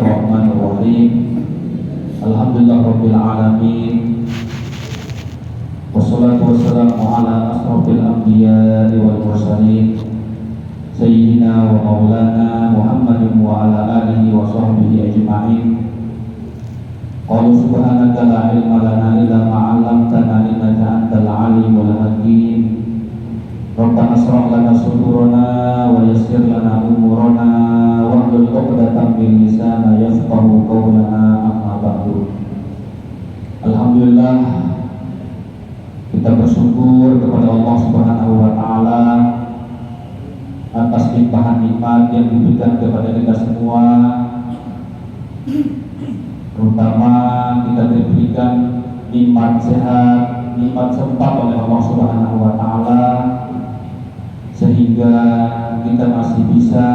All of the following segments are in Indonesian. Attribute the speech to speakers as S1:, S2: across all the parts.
S1: Bismillahirrahmanirrahim. Alhamdulillahirabbil alamin. Wassalatu wassalamu ala asrofil anbiya'i wal mursalin Sayyidina wa maulana Muhammadin wa ala alihi wa sahbihi ajma'in. Qalu subhanaka la ilma lana illa ma 'allamtana innaka antal alimul hakim. Rabbana shrah lana sudurana wa yassir lana umurana wahlul 'uqdatam min lisani yafqahu qawlana, amma ba'du. Alhamdulillah, kita bersyukur kepada Allah Subhanahu wa taala atas limpahan nikmat yang diberikan kepada kita semua. Terutama kita diberikan nikmat sehat, nikmat sempat oleh Allah Subhanahu wa taala, sehingga kita masih bisa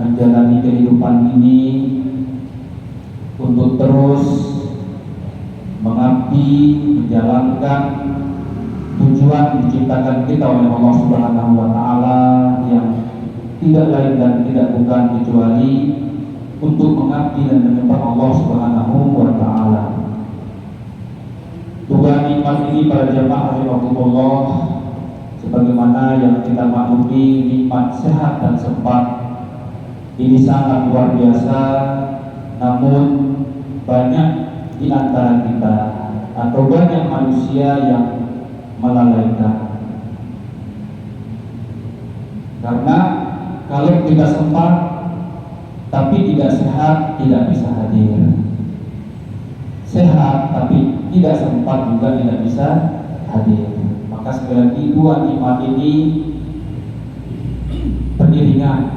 S1: menjalani kehidupan ini untuk terus mengabdi, menjalankan tujuan diciptakan kita oleh Allah Subhanahu wa taala yang tidak lain dan tidak bukan kecuali untuk mengabdi dan menyembah Allah Subhanahu wa taala. Dua nikmat ini para jamaah rahimakumullah, sebagaimana yang kita maklumi, nikmat sehat dan sempat ini sangat luar biasa, namun banyak di antara kita atau banyak manusia yang melalaikan. Karena kalau kita sempat tapi tidak sehat, tidak bisa hadir. Sehat tapi tidak sempat juga tidak bisa hadir. Maka sekali lagi dua nikmat ini beriringan.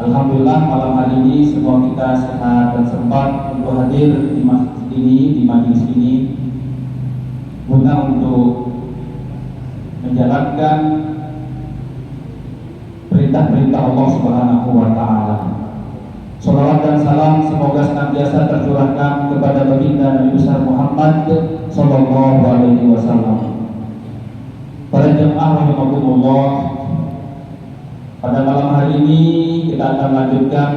S1: Alhamdulillah malam hari ini semua kita sehat dan sempat untuk hadir di masjid ini, di majelis ini, guna untuk menjalankan perintah-perintah Allah Subhanahu wa taala. Shalawat dan salam semoga senantiasa tercurahkan kepada baginda Nabi besar Muhammad sallallahu alaihi wasallam. Para jemaah rahimakumullah, pada malam hari ini kita akan lanjutkan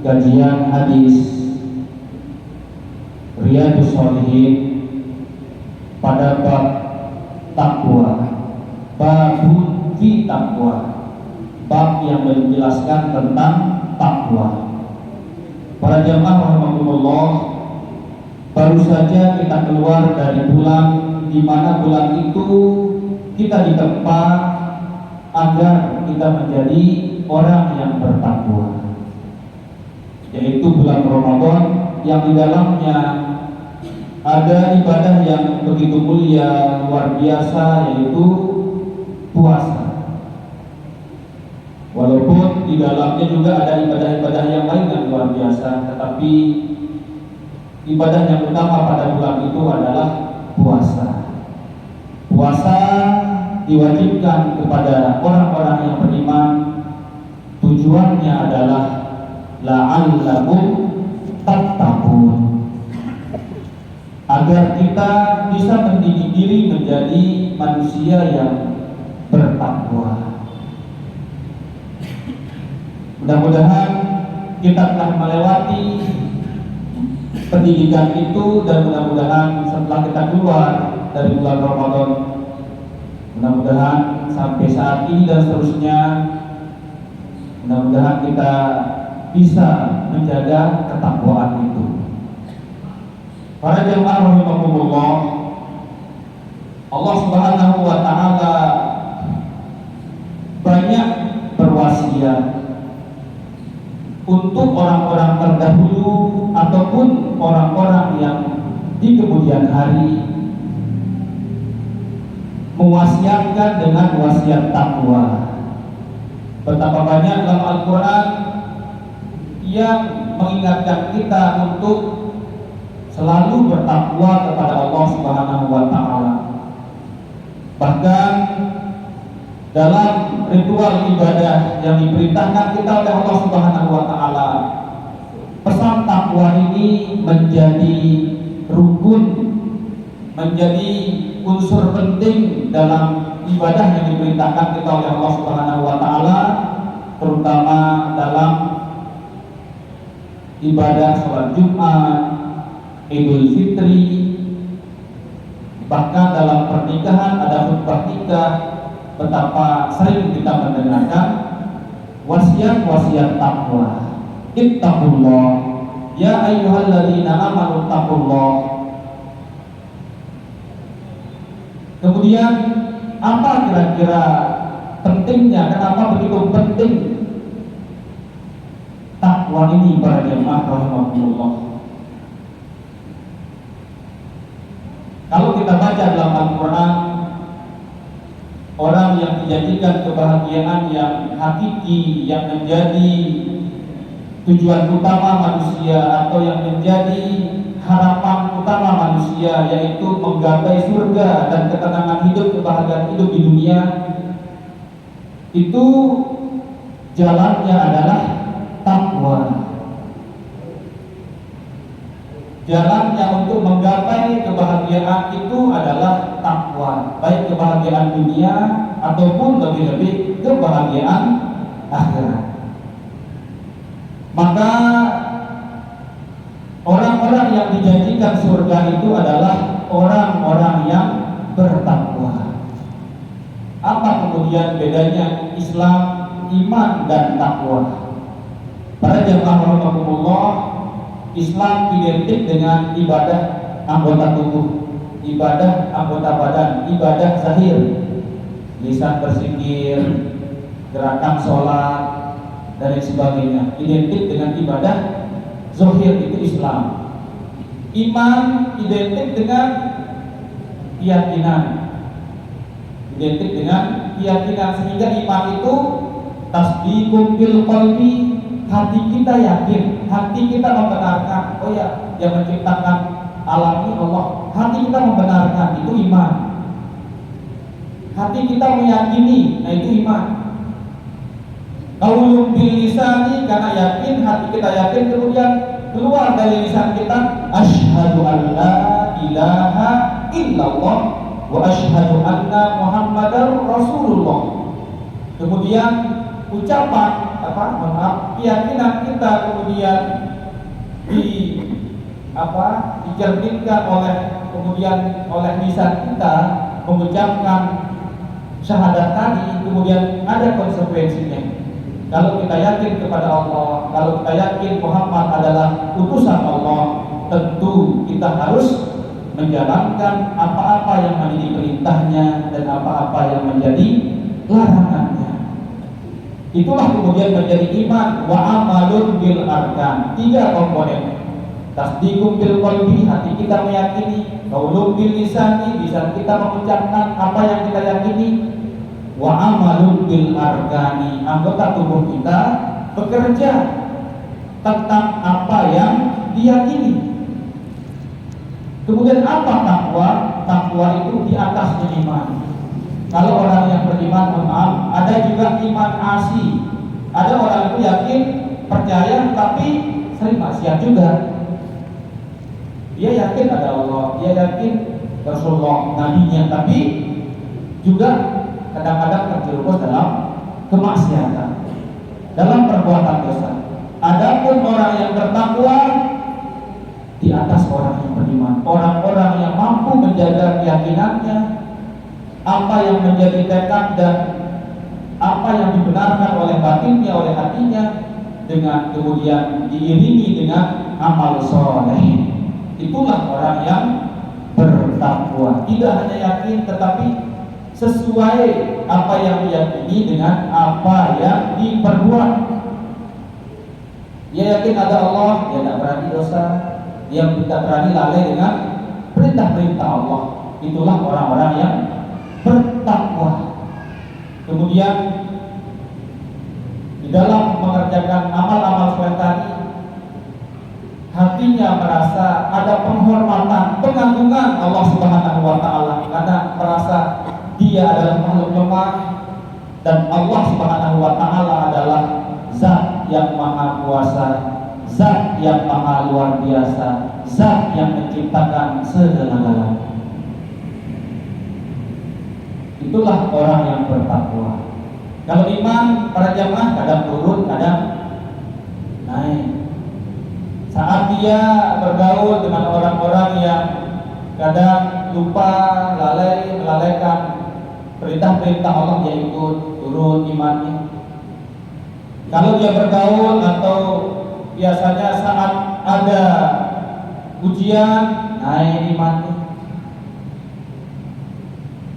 S1: kajian hadis Riyadhus Shalihin pada bab takwa, babun fi takwa, bab yang menjelaskan tentang takwa. Para jamaah rahimakumullah, baru saja kita keluar dari bulan di mana bulan itu kita ditempa agar kita menjadi orang yang bertakwa, yaitu bulan Ramadan yang di dalamnya ada ibadah yang begitu mulia, luar biasa, yaitu puasa. Walaupun di dalamnya juga ada ibadah-ibadah yang lain yang luar biasa, tetapi ibadah yang utama pada bulan itu adalah puasa. Puasa diwajibkan kepada orang-orang yang beriman. Tujuannya adalah la'allakum tattaqun, agar kita bisa mendidik diri menjadi manusia yang bertakwa. Mudah-mudahan kita telah melewati pendidikan itu, dan mudah-mudahan setelah kita keluar dari bulan Ramadan, mudah-mudahan sampai saat ini dan seterusnya, mudah-mudahan kita bisa menjaga ketakwaan itu. Para jemaah rahimakumullah, Allah Subhanahu wa taala banyak berwasiat untuk orang-orang terdahulu ataupun orang-orang yang di kemudian hari, mewasiatkan dengan wasiat takwa. Betapa banyak dalam Al-Quran yang mengingatkan kita untuk selalu bertakwa kepada Allah Subhanahu wa taala. Bahkan dalam ritual ibadah yang diperintahkan kita oleh Allah Subhanahu wa taala, pesan takwa ini menjadi rukun, menjadi unsur penting dalam ibadah yang diperintahkan kita oleh Allah Subhanahu wa taala, terutama dalam ibadah sholat Jumat, Idul Fitri, bahkan dalam pernikahan ada khutbah nikah. Betapa sering kita mendengarkan wasiat-wasiat takwa. Ittaqullah ya ayyuhalladzina amanu taqullah. Kemudian apa kira-kira pentingnya, kenapa begitu penting takwa ini para jemaah rahimakumullah? Kalau kita baca dalam Al-Quran, orang yang dijanjikan kebahagiaan yang hakiki, yang menjadi tujuan utama manusia atau yang menjadi harapan utama manusia, yaitu menggapai surga dan ketenangan hidup, kebahagiaan hidup di dunia, itu jalannya adalah takwa. Jalannya untuk menggapai kebahagiaan itu adalah takwa, baik kebahagiaan dunia ataupun lebih-lebih kebahagiaan akhirat. Maka orang-orang yang dijanjikan surga itu adalah orang-orang yang bertakwa. Apa kemudian bedanya Islam, iman, dan takwa? Para jemaah rahimakumullah, Islam identik dengan ibadah anggota tubuh, ibadah anggota badan, ibadah zahir, lisan berzikir, gerakan sholat, dan lain sebagainya. Identik dengan ibadah zahir, itu Islam. Iman identik dengan keyakinan, identik dengan keyakinan, sehingga iman itu tasdiqun bil qalbi, hati kita yakin, hati kita membenarkan, oh ya, yang menciptakan alam ini Allah. Hati kita membenarkan, itu iman. Hati kita meyakini, nah itu iman. Qaulun bil lisani, karena yakin, hati kita yakin, kemudian keluar dari lisan kita, asyhadu an la ilaha illallah wa asyhadu anna muhammadar rasulullah. Kemudian ucapan keyakinan kita kemudian dicerminkan oleh lisan kita mengucapkan syahadat tadi, kemudian ada konsekuensinya. Kalau kita yakin kepada Allah, kalau kita yakin Muhammad adalah utusan Allah, tentu kita harus menjalankan apa-apa yang menjadi perintahnya dan apa-apa yang menjadi larangannya. Itulah kemudian menjadi iman. Wa amalun bil arkan, 3 komponen. Tasdiqun bil qalbi, hati kita meyakini. Qaulun bil lisani, lisan kita mengucapkan apa yang kita yakini. Wa amalun bil arkani, anggota tubuh kita bekerja tentang apa yang diyakini. Kemudian apa takwa? Takwa itu di atasnya iman. Kalau orang yang beriman, maaf, ada juga iman asi. Ada orang itu yakin, percaya, tapi sering maksiat juga. Dia yakin ada Allah, dia yakin Rasulullah, nabinya, tapi juga kadang-kadang terjerumus dalam kemaksiatan, dalam perbuatan dosa. Adapun orang yang bertakwa di atas orang yang beriman, orang-orang yang mampu menjaga keyakinannya, apa yang menjadi tekad dan apa yang dibenarkan oleh batinnya, oleh hatinya, dengan kemudian diiringi dengan amal soleh. Itulah orang yang bertakwa. Tidak hanya yakin, tetapi sesuai apa yang diyakini dengan apa yang diperbuat. Dia yakin ada Allah, dia tidak berani dosa, dia tidak berani lalai dengan perintah-perintah Allah. Itulah orang-orang yang bertakwa. Kemudian di dalam mengerjakan amal-amal soleh tadi, hatinya merasa ada penghormatan, pengagungan Allah Subhanahu wa taala, karena merasa dia adalah makhluk lemah dan Allah Subhanahu wa taala adalah zat yang maha kuasa, zat yang maha luar biasa, zat yang menciptakan segala-galanya. Itulah orang yang bertakwa. Kalau iman, para jamaah kadang turun, kadang naik. dia bergaul dengan orang-orang yang kadang lupa, melalaikan perintah-perintah Allah, dia ikut turun imannya. Kalau dia bergaul atau biasanya saat ada ujian, naik imannya.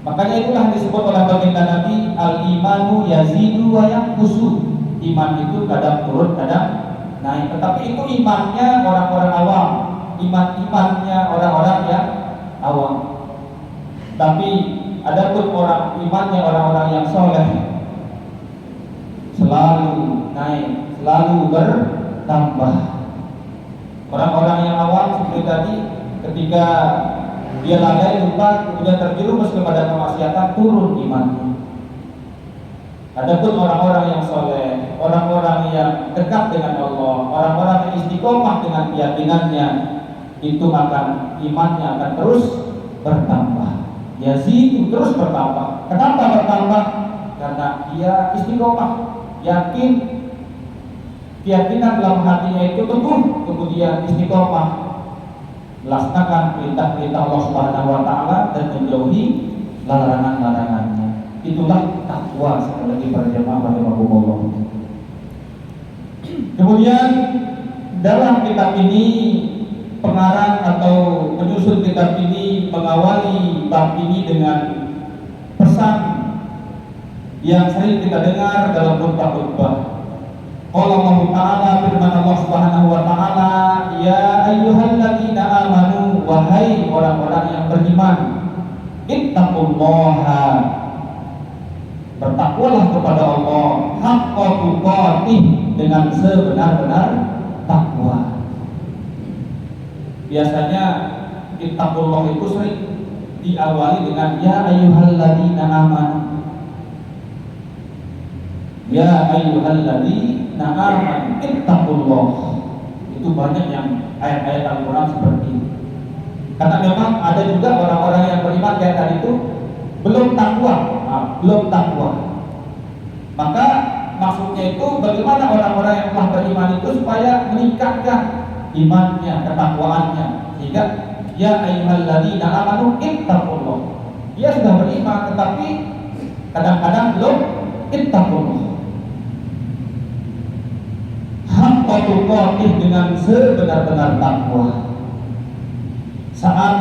S1: Makanya itulah disebut oleh baginda Nabi, al-imanu yazidu wa yanqusu. Iman itu kadang turun, kadang naik. Tetapi itu imannya orang-orang awam, imannya orang-orang yang awam. Tapi ada pun imannya orang-orang yang soleh, selalu naik, selalu bertambah. Orang-orang yang awam seperti tadi, ketika dia lalai, lupa, kemudian terjerumus kepada kemaksiatan, turun imannya. Adapun orang-orang yang soleh, orang-orang yang dekat dengan Allah, orang-orang yang istiqomah dengan keyakinannya, itu akan imannya akan terus bertambah. Yazid terus bertambah. Kenapa bertambah? Karena dia istiqomah, yakin, keyakinan dalam hatinya itu teguh, kemudian istiqomah melaksanakan perintah-perintah Allah Subhanahu wa taala dan menjauhi larangan-larangannya. Itulah takwa, sekali lagi para jemaah rahimahumullah. Kemudian dalam kitab ini, pengarang atau penyusun kitab ini mengawali bab ini dengan pesan yang sering kita dengar dalam khutbah-khutbah. Qala Allah Ta'ala, firman Allah Subhanahu wa taala, ya ayyuhalladzina amanu, wahai orang-orang yang beriman, ittaqullaha, bertakwalah kepada Allah, haqqa tuqatih, dengan sebenar-benar takwa. Biasanya ittaqullah itu sering diawali dengan ya ayyuhalladzina amanu. Ya ayyuhalladzina amanu ittaqullah. Itu banyak yang ayat-ayat Al-Quran seperti itu. Karena memang ada juga orang-orang yang beriman kayak tadi itu belum takwa, belum takwa. Maka maksudnya itu bagaimana orang-orang yang telah beriman itu supaya meningkatkan imannya, ketakwaannya, sehingga ya ayyuhalladzina amanu ittaqullah. Dia sudah beriman tetapi kadang-kadang belum ittaqullah. Haqqa tuqatih, dengan sebenar-benar takwa. Saat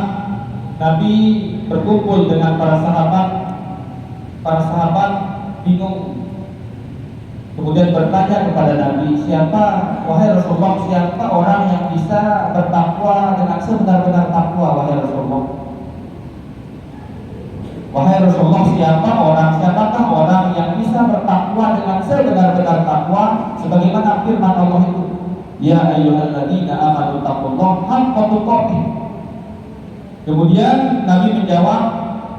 S1: Nabi berkumpul dengan para sahabat bingung. Kemudian bertanya kepada Nabi, siapa, wahai Rasulullah, siapa orang yang bisa bertakwa dengan sebenar-benar takwa, wahai Rasulullah? Wahai Rasulullah, siapakah orang yang bisa bertakwa dengan sebenar-benar takwa, sebagaimana firman Allah itu, ya ayyuhalladzina amanu taqullaha haqqa tuqatih. Kemudian Nabi menjawab,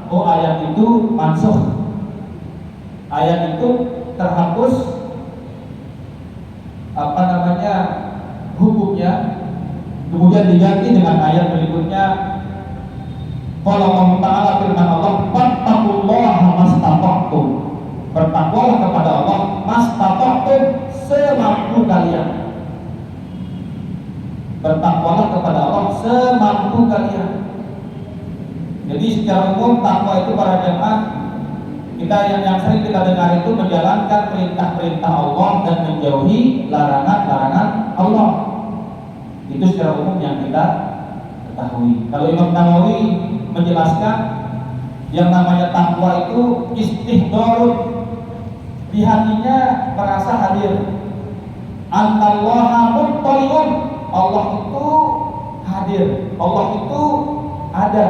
S1: oh ayat itu mansukh, ayat itu terhapus hukumnya. Kemudian diganti dengan ayat berikutnya, qala Allah Ta'ala, firman Allah, fattaqullaha mastata'tum, bertakwalah kepada Allah mastata'tum, semampu kalian. Bertakwalah kepada Allah semampu kalian. Jadi secara umum takwa itu para jemaah kita yang sering kita dengar itu menjalankan perintah-perintah Allah dan menjauhi larangan-larangan Allah. Itu secara umum yang kita ketahui. Kalau Imam Nawawi menjelaskan yang namanya takwa itu istihdarun, di hatinya merasa hadir. Anallaha muttaliun, Allah itu hadir, Allah itu ada.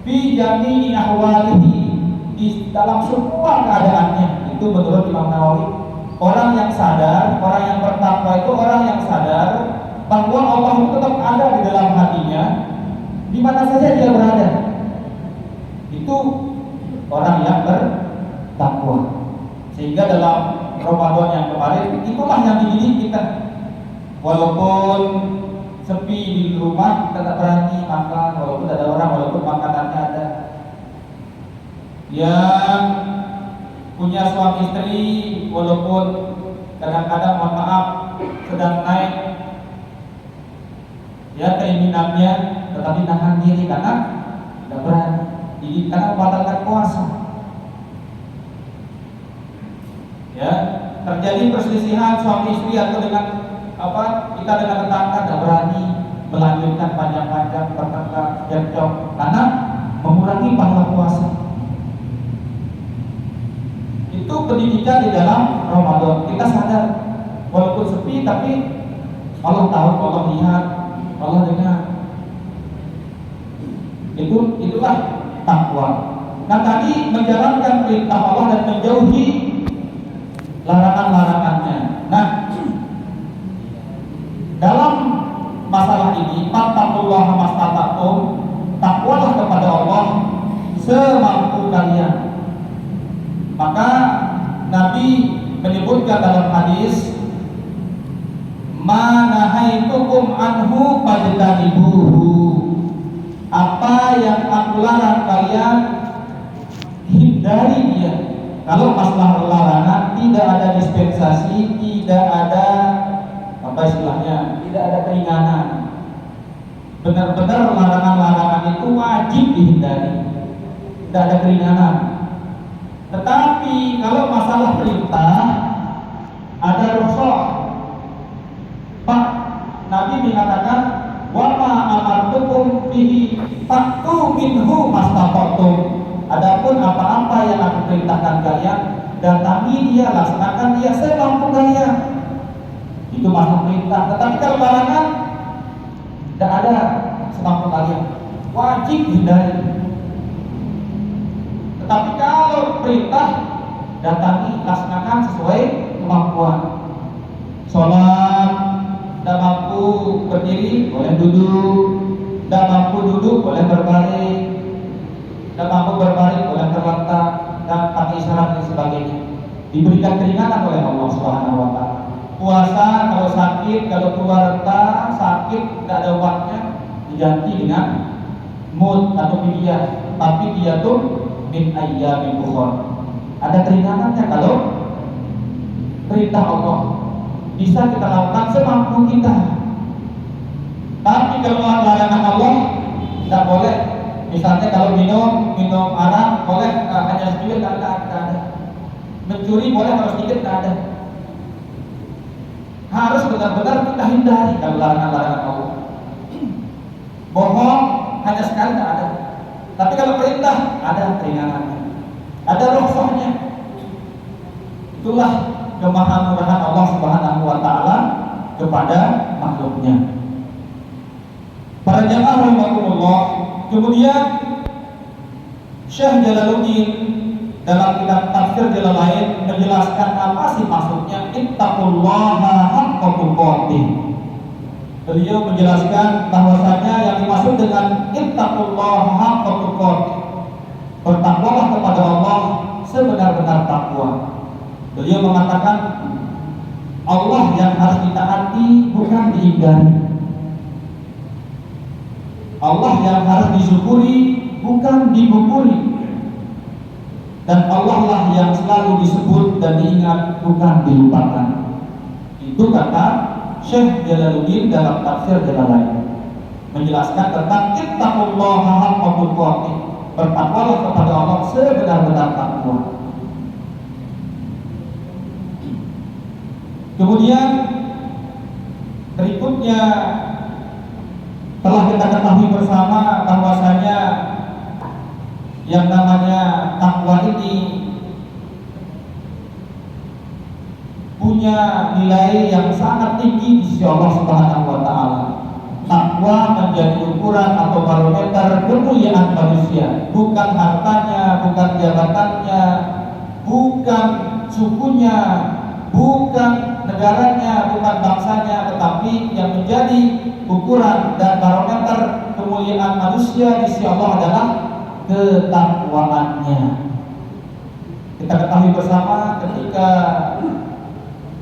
S1: Fi jami'i ahwalihi, di dalam semua keadaannya. Itu menurut Imam Nawawi. Orang yang sadar, orang yang bertakwa itu orang yang sadar bahwa Allah itu tetap ada di dalam hatinya, di mana saja dia berada. Itu orang yang bertakwa. Sehingga dalam Ramadan yang kemarin, itulah yang dididik kita. Walaupun sepi di rumah, kita tak berani makan, walaupun ada orang, walaupun makanannya ada. Yang punya suami istri, walaupun kadang-kadang mohon maaf sedang naik ya keinginannya, tetapi nahan diri karena tidak berani, karena membatalkan puasa. Ya, terjadi perselisihan suami istri atau dengan kita dengan tetangga, tidak berani melanjutkan panjang-panjang bertengkar cekcok karena mengurangi pahala puasa. Itu pendidikan di dalam Ramadan. Kita sadar walaupun sepi tapi Allah tahu, Allah lihat, Allah dengar. Itulah takwa. Nah, tadi menjalankan perintah Allah dan menjauhi larangan-larangannya. Nah, dalam masalah ini, fattaqullaha mastata'tum, takwalah kepada Allah semampu kalian. Maka Nabi menyebutkan dalam hadis, ma nahaitukum anhu fajtanibuhu, apa yang aku larang kalian hindari dia. Kalau masalah larangan tidak ada dispensasi, tidak ada tidak ada keringanan. Benar-benar larangan-larangan itu wajib dihindari, tidak ada keringanan. Tetapi kalau masalah perintah ada rukhsah. Pak, Nabi mengatakan, wa ma amartukum bihi fa'tu minhu mastata'tum. Adapun apa-apa yang aku perintahkan kalian, datangi dia, laksanakan dia semampu kalian. Itu masalah perintah. Tetapi kalau larangan tidak ada semampu kalian, wajib hindari. Tetapi kalau perintah, datangi, laksanakan sesuai kemampuan. Sholat, tidak mampu berdiri, boleh duduk. Tidak mampu duduk, boleh berbaring. Tidak mampu berbaring, boleh terletak dan pakai isyarat dan sebagainya. Diberikan keringanan oleh Allah Subhanahu wa Ta'ala. Puasa kalau sakit, kalau keluar renta, sakit, tidak ada obatnya, diganti dengan mut atau fidyah. Tapi dia tuh min ayyamin ukhra. Ada keringanannya kalau perintah Allah. Bisa kita lakukan semampu kita. Tapi kalau larangan Allah tidak boleh. Misalnya kalau minum arak boleh, hanya sedikit, tidak ada. Mencuri boleh, harus sedikit, tidak ada. Harus benar-benar kita hindari kalau larangan-larangan Allah. Bohong hanya sekali, tidak ada. Tapi kalau perintah ada keringanannya, ada rukhsahnya. Itulah kemahamurahan Allah Subhanahu wa Ta'ala kepada makhluknya. Para jamaah rahimakumullah, kemudian Syekh Jalaluddin dalam kitab Tafsir Jalalain menjelaskan apa sih maksudnya ittaqullaha haqqa tuqatih. Beliau menjelaskan bahwasanya yang dimaksud dengan ittaqullaha haqqa tuqatih, bertakwalah kepada Allah sebenar-benar takwa. Beliau mengatakan Allah yang harus ditaati, bukan diingkari. Allah yang harus disyukuri, bukan dikufuri. Dan Allah lah yang selalu disebut dan diingat, bukan dilupakan. Itu kata Syekh Jalaluddin dalam Tafsir Jalalain, menjelaskan tentang ittaqullaha haqqa tuqatih, bertakwalah kepada Allah sebenar-benar takwa. Kemudian berikutnya telah kita ketahui bersama bahwasanya yang namanya takwa ini punya nilai yang sangat tinggi di sisi Allah Subhanahu wa Ta'ala. Takwa menjadi ukuran atau barometer kemuliaan manusia, bukan hartanya, bukan jabatannya, bukan sukunya, bukan negaranya, bukan bangsanya, tetapi yang menjadi ukuran dan barometer kemuliaan manusia di sisi Allah adalah ketakwaannya. Kita ketahui bersama ketika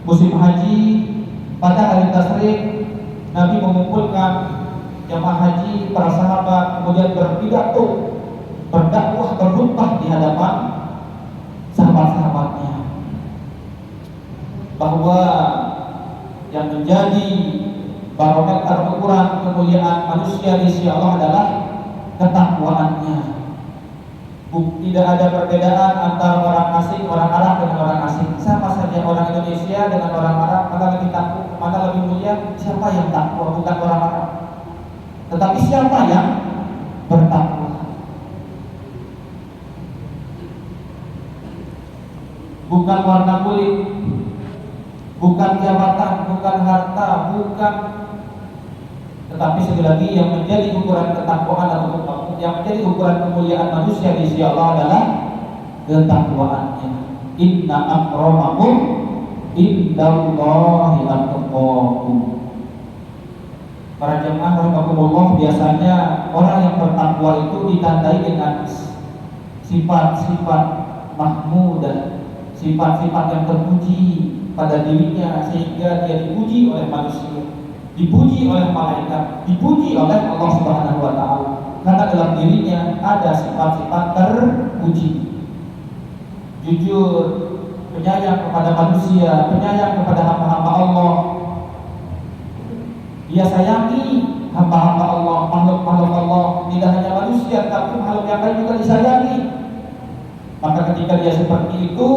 S1: musim haji, pada hari tasyrik, Nabi mengumpulkan jamaah haji, para sahabat, kemudian berpidato, berdakwah, berkhutbah di hadapan sahabat-sahabatnya, bahwa yang menjadi barometer ukuran kemuliaan manusia di sisi Allah adalah ketakwaannya. Tidak ada perbedaan antara orang asing, orang Arab dengan orang asing. Sama saja orang Indonesia dengan orang Arab, mana lebih takwa, mana lebih mulia? Siapa yang takwa? Bukan orang Arab, tetapi siapa yang bertakwa. Bukan warna kulit, bukan jabatan, bukan harta, bukan, tetapi sekali lagi yang menjadi ukuran ketakwaan atau yang menjadi ukuran kemuliaan manusia di sisi Allah adalah ketakwaannya. Inna akramakum indallahi atqakum. Para jemaah rahimakumullah, biasanya orang yang bertakwa itu ditandai dengan sifat-sifat mahmudah, sifat-sifat yang terpuji pada dirinya sehingga dia dipuji oleh manusia, dipuji oleh malaikat, dipuji oleh Allah Subhanahu wa taala. Karena dalam dirinya ada sifat-sifat terpuji. Jujur, penyayang kepada manusia, penyayang kepada hamba-hamba Allah. Dia sayangi hamba-hamba Allah, makhluk-makhluk Allah, tidak hanya manusia, tapi makhluk yang lain juga disayangi. Maka ketika dia seperti itu,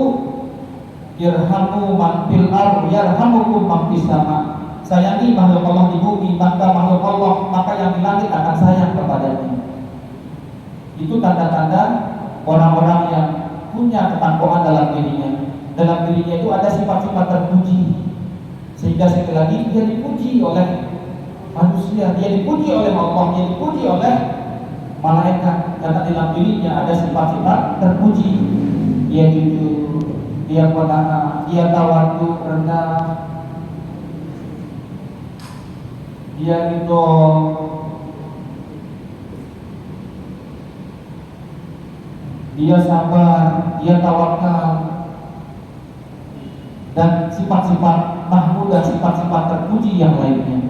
S1: irhamu man fil ardh yarhamukum man fis sama. Sayangi makhluk Allah di bumi, maka makhluk Allah, maka yang di langit akan sayang kepadanya. Itu tanda-tanda orang-orang yang punya ketakwaan dalam dirinya. Dalam dirinya itu ada sifat-sifat terpuji, sehingga sekali lagi dia dipuji oleh manusia, dia dipuji oleh Allah, dia dipuji oleh malaikat. Karena dalam dirinya ada sifat-sifat terpuji. Dia jujur, dia qanaah, dia tawadhu, rendah, dia ridho, dia sabar, dia tawakal, dan sifat-sifat mahmudah, sifat-sifat terpuji yang lainnya.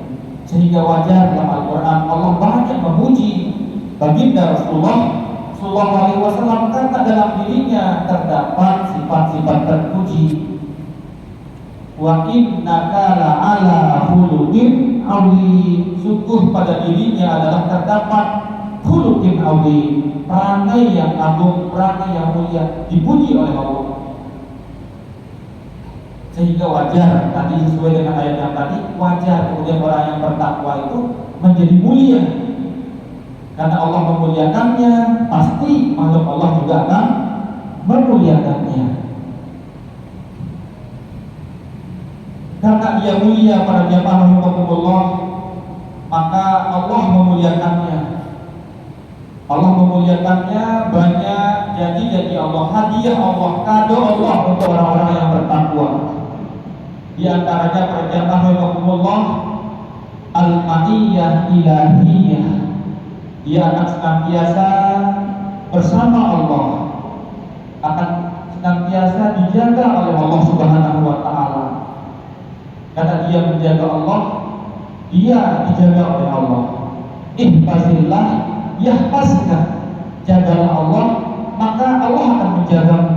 S1: Sehingga wajar dalam Al-Quran Allah banyak memuji baginda Rasulullah Sallallahu Alaihi Wasallam karena dalam dirinya terdapat sifat-sifat terpuji. Wa innaka la'ala khuluqin azim. Sungguh pada dirinya adalah terdapat khuluqin azim, perangai yang agung, perangai yang mulia, dipuji oleh Allah. Sehingga wajar, tadi sesuai dengan ayat yang tadi, wajar kemudian orang yang bertakwa itu menjadi mulia. Karena Allah memuliakannya, pasti makhluk Allah juga akan memuliakannya. Karena dia mulia, para jamaah rahimakumullah, maka Allah memuliakannya. Allah memuliakannya, banyak janji-janji Allah, hadiah Allah, kado Allah untuk orang-orang yang bertakwa. Di antaranya para jamaah rahimakumullah, al-ma'iyyah ilahiyah. Dia akan senantiasa bersama Allah, akan senantiasa dijaga oleh Allah Subhanahu wa taala. Karena dia menjaga Allah, dia dijaga oleh Allah. Ihfazillah yahfazka. Jagalah Allah, maka Allah akan menjagamu.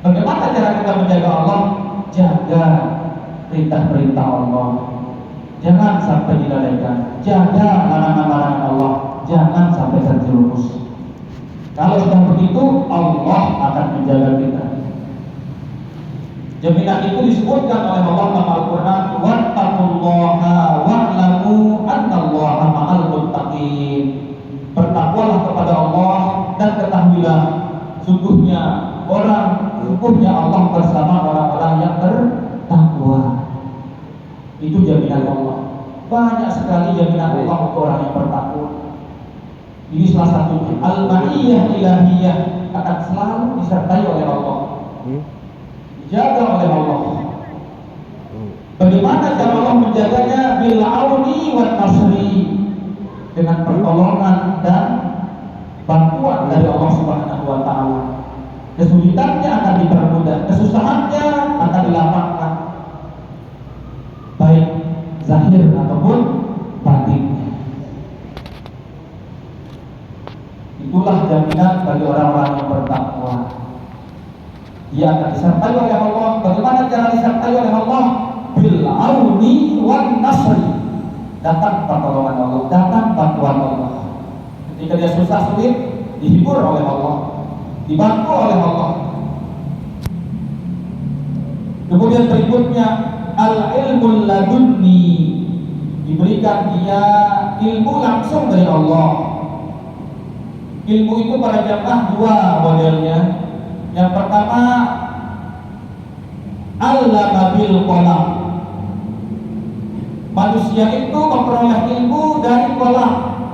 S1: Bagaimana cara kita menjaga Allah? Jaga perintah-perintah Allah, jangan sampai dilalaikan. Jaga larangan-larangan Allah, jangan sampai terjerumus. Kalau sudah begitu, Allah akan menjaga kita. Jaminan itu disebutkan oleh Allah dalam Al-Quran, wattaqullaha wa'lamu annallaha ma'al muttaqin. Bertakwalah kepada Allah dan ketahuilah sungguhnya Allah bersama orang-orang yang bertakwa. Itu jaminan Allah. Banyak sekali jaminan Allah untuk orang yang bertakwa. Ini salah satunya. Al-ma'iyyah ilahiyah akan selalu disertai oleh Allah, dijaga oleh Allah. Bagaimana cara Allah menjaganya? Bil auni wan nasri, dengan pertolongan dan bantuan dari Allah Subhanahu wa taala. Kesulitannya akan dipermudah, kesusahannya akan dilapangkan, baik zahir ataupun batinnya. Itulah jaminan bagi orang-orang yang bertakwa. Dia akan disertai oleh Allah. Bagaimana cara disertai oleh Allah? Bil auni wan nasri, datang pertolongan Allah, datang bantuan Allah. Ketika dia susah sulit, dihibur oleh Allah, dibantu oleh Allah. Kemudian berikutnya al-ilmul ladunni, diberikan dia ilmu langsung dari Allah. Ilmu itu para jamaah dua modelnya. Yang pertama allama bil qalam. Manusia itu memperoleh ilmu dari qalam,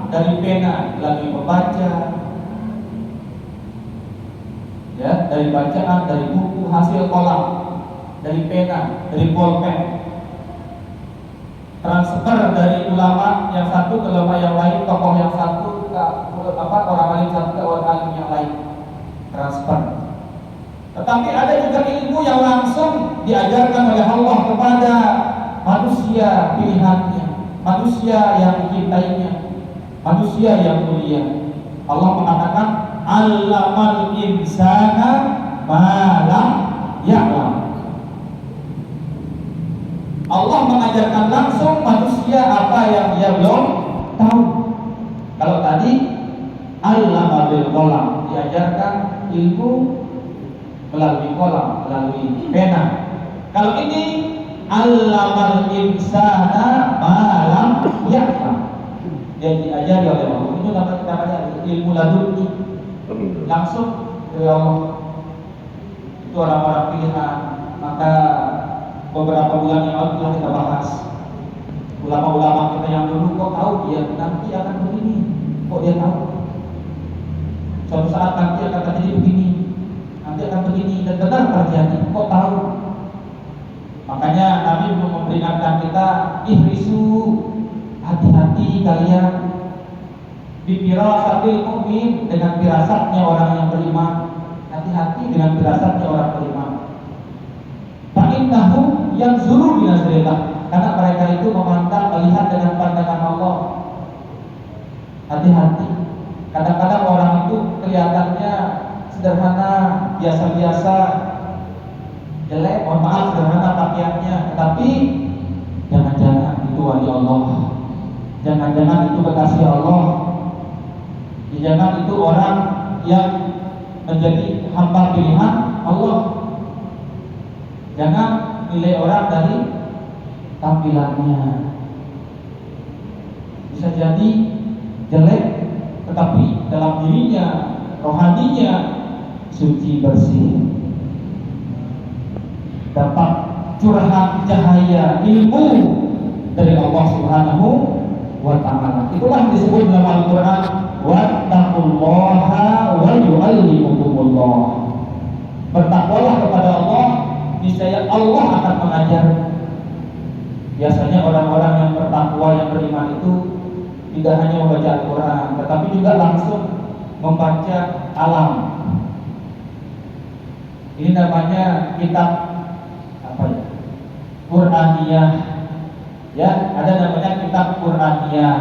S1: dari pena, melalui membaca, ya, dari bacaan, dari buku hasil qalam, dari pena, dari pulpen. Transfer dari ulama yang satu ke ulama yang lain, tokoh yang satu ke orang lain satu ke orang yang lain, transfer. Tetapi ada juga ilmu yang langsung diajarkan oleh Allah kepada manusia pilihannya, manusia yang dicintainya, manusia yang mulia. Allah mengatakan allamal insana ma lam ya'lam. Allah mengajarkan langsung manusia apa yang dia belum tahu. Kalau tadi allama bil qalam, diajarkan ilmu melalui qalam, melalui pena. Kalau ini allamal insana ma lam ya'lam, dia diajari oleh Allah. Itu namanya ilmu laduni, langsung dari Allah. Itu orang-orang pilihan. Maka beberapa bulan yang lalu telah kita bahas, ulama-ulama kita yang dulu kok tahu dia nanti akan begini, kok dia tahu suatu saat nanti akan terjadi begini, nanti akan begini, dan benar terjadi, kok tahu. Makanya Nabi memperingatkan kita, ihrisu, hati-hati kalian bifirasatil mu'min, dengan firasatnya orang yang beriman. Hati-hati dengan firasatnya orang beriman. Fa'innahu yanzuru binazrillah, karena mereka itu memandang, melihat dengan pandangan Allah. Hati-hati. Kadang-kadang orang itu kelihatannya sederhana, biasa-biasa, jelek, mohon maaf, sederhana pakaiannya, tetapi jangan-jangan itu wali Allah, jangan-jangan itu kekasih Allah, jangan itu orang yang menjadi hamba pilihan Allah. Jangan nilai orang dari tampilannya. Bisa jadi jelek, tetapi dalam dirinya, rohaninya suci bersih, dapat curahan cahaya ilmu dari Allah Subhanahu wa Ta'ala. Itulah disebut dalam Al-Quran, wattaqullaha wa yu'allimukumullah. Bertakwalah kepada Allah, niscaya Allah akan mengajar. Biasanya orang-orang yang bertakwa, yang beriman itu tidak hanya membaca Al-Quran, tetapi juga langsung membaca alam. Ini namanya kitab apa ya? Quraniyah. Ya, ada namanya kitab Quraniyah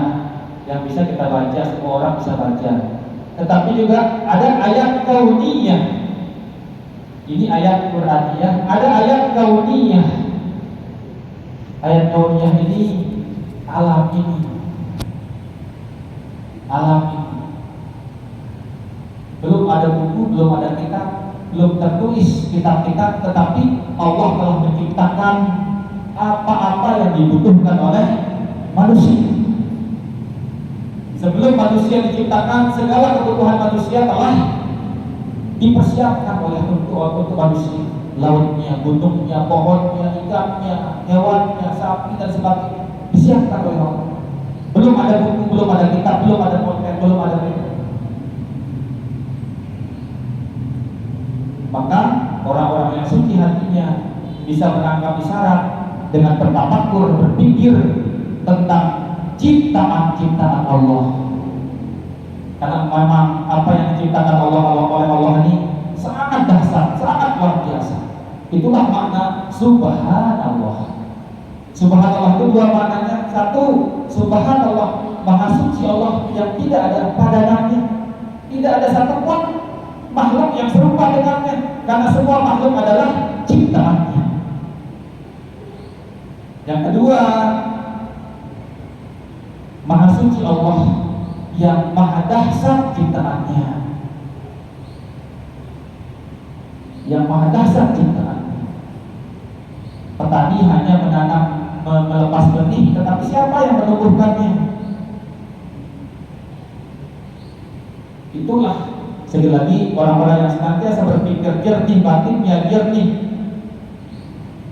S1: yang bisa kita baca, semua orang bisa baca. Tetapi juga ada ayat kauniyah. Ini ayat Quraniyah, ada ayat kauniyah. Ayat kauniyah ini alam ini. Alam ini. Belum ada buku, belum ada kitab, belum tertulis kitab-kitab, tetapi Allah telah menciptakan apa-apa yang dibutuhkan oleh manusia. Sebelum manusia diciptakan, segala kebutuhan manusia telah dipersiapkan oleh untuk manusia. Lautnya, gunungnya, pohonnya, ikannya, hewannya, sapi dan sebagainya disiapkan oleh Allah. Belum ada buku, belum ada kitab, belum ada podcast, belum ada media. Maka orang-orang yang suci hatinya bisa menangkap isyarat dengan bertafakkur, berpikir tentang ciptaan-ciptaan Allah. Karena memang apa yang diciptakan oleh Allah ini sangat dahsyat, sangat luar biasa. Itulah makna subhanallah. Subhanallah itu dua maknanya. Satu, subhanallah, maha suci Allah yang tidak ada padanannya, tidak ada satupun makhluk yang serupa dengannya, karena semua makhluk adalah ciptaannya. Yang kedua, suci Allah yang maha dahsyat ciptaannya, yang maha dahsyat ciptaannya. Petani hanya menanam, melepas benih, tetapi siapa yang menumbuhkannya? Itulah sekali lagi orang-orang yang senantiasa berpikir jernih, batinnya jernih,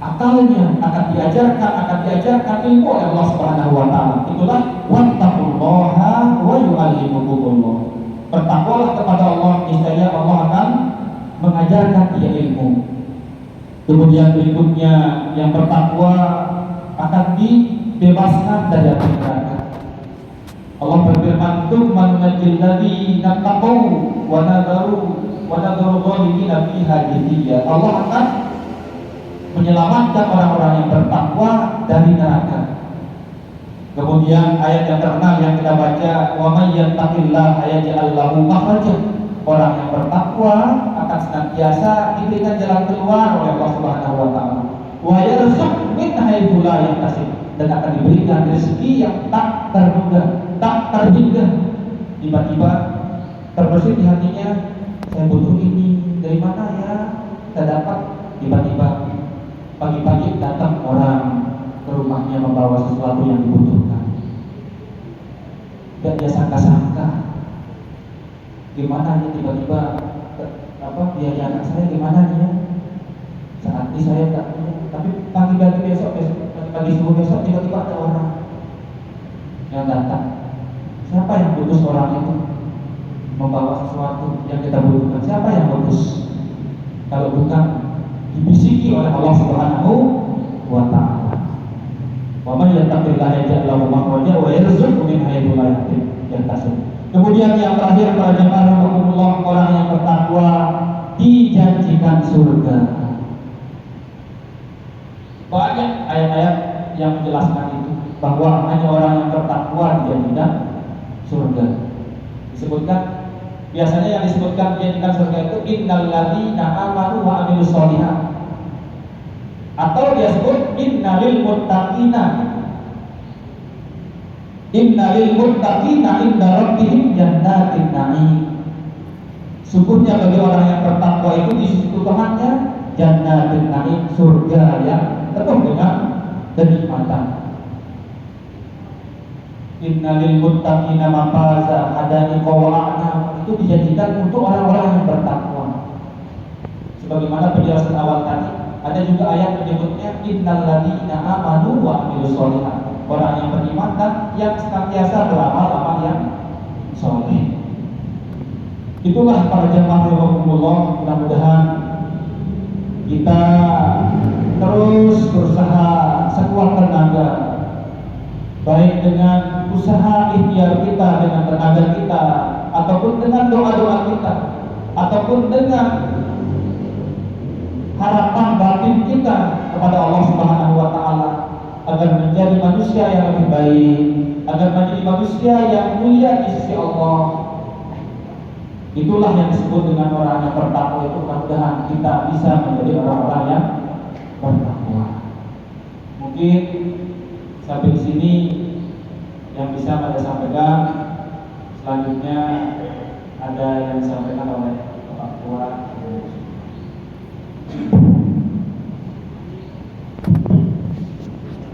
S1: akalnya akan diajarkan ilmu oleh Allah Subhanahu wa taala. Itulah wattaqullaha wa yu'allimukumullah. Bertakwalah kepada Allah, niscaya Allah akan mengajarkan dia ilmu. Kemudian berikutnya yang bertakwa akan dibebaskan dari api neraka. Allah berfirman, "Tsumma nunajjil ladzina taqaw wa nadharu zalimina fiha jithiya." Allah akan menyelamatkan orang-orang yang bertakwa dari neraka. Kemudian ayat yang terkenal yang kita baca, "Wa may yattaqillaha yaj'al lahu makhraja." Orang yang bertakwa akan senantiasa diberikan jalan keluar oleh Allah Subhanahu wa taala. Wa yarzuq min haitsu la yahtasib, dan akan diberikan rezeki yang tak terduga, tak terhingga. Tiba-tiba terbersih di hatinya, saya butuh ini, dari mana ya? Tidak dapat. Tiba-tiba pagi-pagi datang orang ke rumahnya membawa sesuatu yang dibutuhkan. Tidak dia sangka-sangka. Gimana nih tiba-tiba biaya anak saya gimana nih ya? Saat ini saya tak punya, tapi pagi-pagi pagi subuh besok tiba-tiba ada orang yang datang. Siapa yang putus orang itu membawa sesuatu yang kita butuhkan? Siapa yang putus? Kalau bukan dibisiki oleh Allah Subhanahu wa taala. Wa may yattaqillaha yaj'al lahu makhraja wa yarzuqhu min haitsu la yahtasib. Kemudian yang terakhir, para jemaah rahimakumullah, orang yang bertakwa dijanjikan surga. Banyak ayat-ayat yang menjelaskan itu, bahwa hanya orang yang bertakwa dijanjikan surga. Disebutkan, biasanya yang disebutkan dijanjikan surga itu innal ladzina amanu wa amilus sholihat, atau dia sebut innalil muttaqina, innalil muttaqina inda rabbihim jannatin na'im. Sungguhnya bagi orang yang bertakwa itu di sisi Tuhannya jannatin na'im, surga yang penuh dengan kenikmatan. Innalil muttaqina mafaza hadani qawa'na, itu dijadikan untuk orang-orang yang bertakwa. Sebagaimana penjelasan awal tadi, ada juga ayat menyebutnya innal ladzina amanu wa amilus sholihat, orang yang beriman dan yang senantiasa beramal-amal yang soleh. Itulah para jemaah rahimakumullah, mudah-mudahan kita terus berusaha sekuat tenaga, baik dengan usaha ikhtiar kita, dengan tenaga kita, ataupun dengan doa-doa kita, ataupun dengan harapan batin kita kepada Allah Subhanahu wa taala, agar menjadi manusia yang lebih baik, agar menjadi manusia yang mulia di sisi Allah. Itulah yang disebut dengan orang yang bertakwa itu. Mudah-mudahan kita bisa menjadi orang-orang yang bertakwa. Mungkin sampai di sini yang bisa saya sampaikan. Selanjutnya ada yang disampaikan oleh